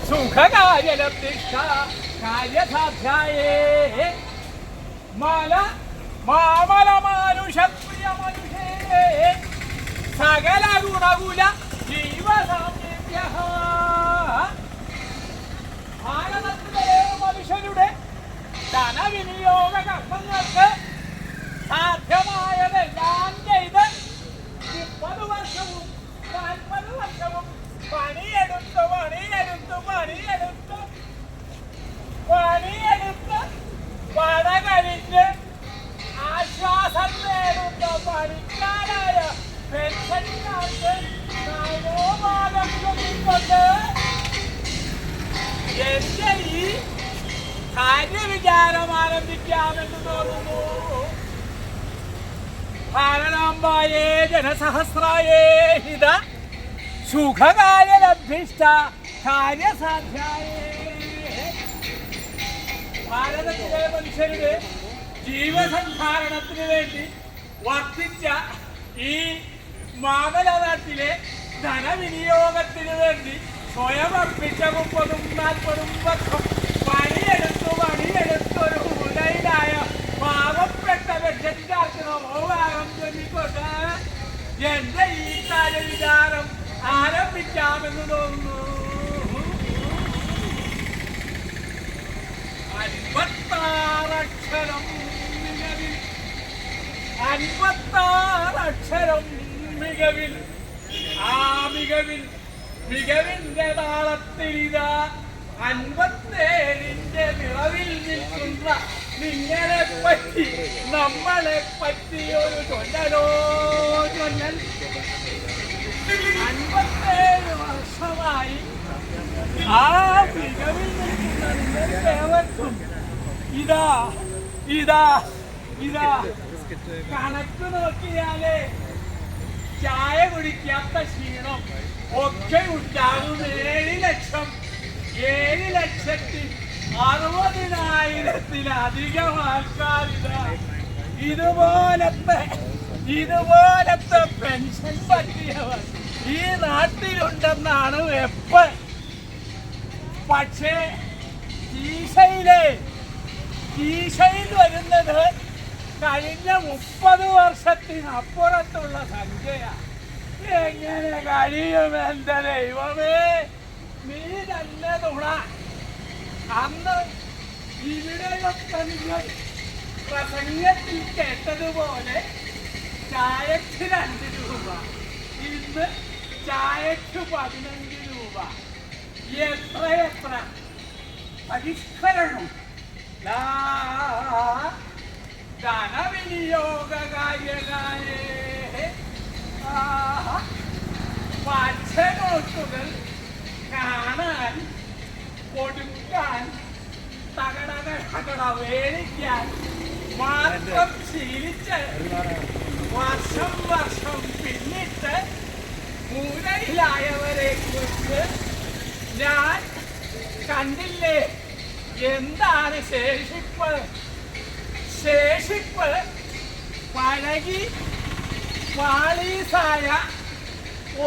സുഖകാര്യലബ്ധിഷ്ഠ കാര്യസാധ്യായേ മാമലമാനുഷപ്രിയ മനുഷ്യേ സകല ഗുണകുല ജീവസാമ്യ ഭാരതത്തിലെ മനുഷ്യരുടെ ധനവിനിയോഗ കർമ്മങ്ങൾക്ക് സാധ്യമായതെല്ലാം ചെയ്ത് 30 വർഷവും 40 വർഷവും പണിയെടുത്ത് പട കഴിഞ്ഞ് ആശ്വാസം നേടുന്ന പണിക്കാരായ പെൻഷൻകാർക്ക് മനോഭാവം കൊണ്ട് എന്റെ ഈ കാര്യവിചാരം ആരംഭിക്കാമെന്ന് തോന്നുന്നു. ഭാരതാംബായേ ജനസഹസ്രായേ ഹിത സുഖകാര്യലബ്ധിഷ്ഠ കാര്യസാധ്യായേ. ഭാരതത്തിലെ മനുഷ്യരുടെ ജീവസന്ധാരണത്തിന് വേണ്ടി വർദ്ധിച്ച ഈ മാമലനാട്ടിലെ ധനവിനിയോഗത്തിന് വേണ്ടി സ്വയം അർപ്പിച്ച 30-40 വർഷം പണിയെടുത്തൊരു ഉലയിലായ പാവപ്പെട്ട പെൻഷൻകാർക്ക് നമോഭാഗം ചൊല്ലിക്കൊണ്ട് എന്റെ ഈ കാര്യവിചാരം ആരംഭിക്കാമെന്ന് തോന്നുന്നു. 56 അക്ഷരം മികവിൽ ആ മികവിന്റെ താളത്തിലിതാ 57ന്റെ നിറവിൽ നിൽക്കുന്ന നിങ്ങളെ പറ്റി നമ്മളെ പറ്റി ഒരു ചൊല്ലൽ 57 വർഷമായി ആ മികവിൽ നിൽക്കുന്ന നിങ്ങൾക്കേവർക്കും ഇതാ കണക്ക് നോക്കിയാലേ ചായ കുടിക്കാത്ത ക്ഷീണം ഒക്കെ ഉണ്ടാകും. 7,60,000-ത്തിലധികം ആൾക്കാരിതാ ഇതുപോലത്തെ പെൻഷൻ പറ്റിയവർ ഈ നാട്ടിലുണ്ടെന്നാണ് വെപ്പ്. പക്ഷേ കീശയിൽ വരുന്നത് കഴിഞ്ഞ 30 വർഷത്തിനപ്പുറത്തുള്ള സംഖ്യയാണ്. എങ്ങനെ കഴിയും എന്റെ ദൈവമേ, നീ തന്നെ തുണ. അന്ന് ഇവിടെയൊക്കെ നിങ്ങൾ പ്രസംഗത്തിൽ കേട്ടതുപോലെ ചായക്ക് 2 രൂപ, ഇന്ന് ചായക്ക് 15 രൂപ. എത്ര പരിഷ്കരണം! ധനവിനിയോഗകാര്യകായേ പച്ചനോട്ടുകൾ കാണാൻ, കൊടുക്കാൻ, തകട വേടിക്കാൻ മാത്രം ശീലിച്ച് വർഷം പിന്നിട്ട് മൂലയിലായവരെ കുറിച്ച് ഞാൻ കണ്ടില്ലേ. എന്താണ് ശേഷിപ്പ്? പഴകി പാളീസായ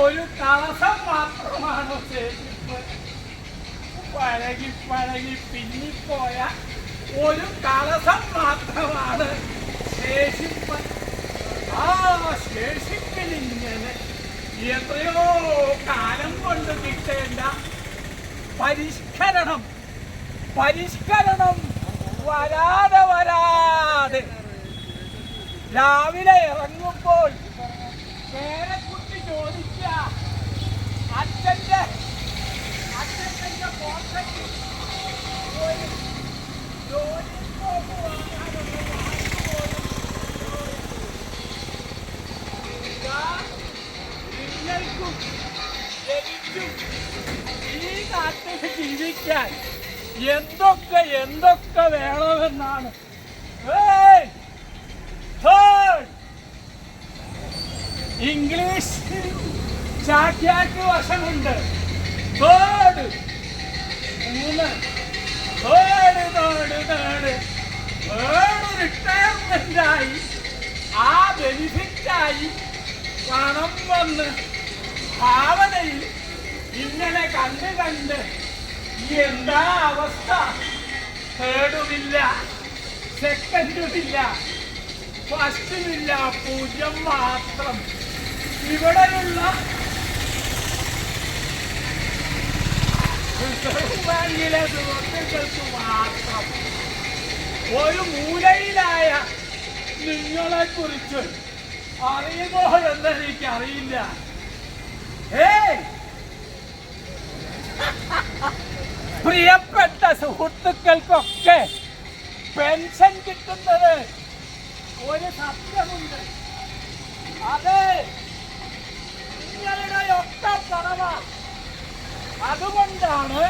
ഒരു തടസ്സം മാത്രമാണോ ശേഷിപ്പ്? പഴകി പിന്നിപ്പോയ ഒരു തടസ്സം മാത്രമാണ് ശേഷിപ്പ്. ആ ശേഷിപ്പിലിങ്ങനെ എത്രയോ കാലം കൊണ്ട് കിട്ടേണ്ട പരിഷ്കരണം വരാതെ രാവിലെ ഇറങ്ങുമ്പോൾ പേരക്കുട്ടി ചോദിക്കുക, അച്ഛൻ്റെ പോക്കറ്റിൽ ഒരു ജോലി വാങ്ങാനുള്ള നിങ്ങൾക്കും എനിക്കും ഈ നാട്ടിൽ ജീവിക്കാൻ എന്തൊക്കെ വേണമെന്നാണ്. ഇംഗ്ലീഷ് ചാക്യാക്ക് വശമുണ്ട്. റിട്ടയർമെന്റായി ആ ബെനിഫിറ്റായി പണം വന്ന് ഭാവനയിൽ ഇങ്ങനെ കണ്ട് എന്താ അവസ്ഥ? തേർഡുമില്ല, സെക്കൻഡുമില്ല, ഫസ്റ്റുമില്ല, 0 മാത്രം. ഇവിടെയുള്ള ബാങ്കിലെ സുഹൃത്തുക്കൾക്ക് മാത്രം. ഒരു മൂലയിലായ നിങ്ങളെ കുറിച്ച് അറിയുമോ എന്ന് എനിക്കറിയില്ല. പ്രിയപ്പെട്ട സുഹൃത്തുക്കൾക്കൊക്കെ പെൻഷൻ കിട്ടുന്നത് ഒരു സത്യമുണ്ട്. അത് നിങ്ങളുടെ ഒക്കെ പണമാണ്. അതുകൊണ്ടാണ്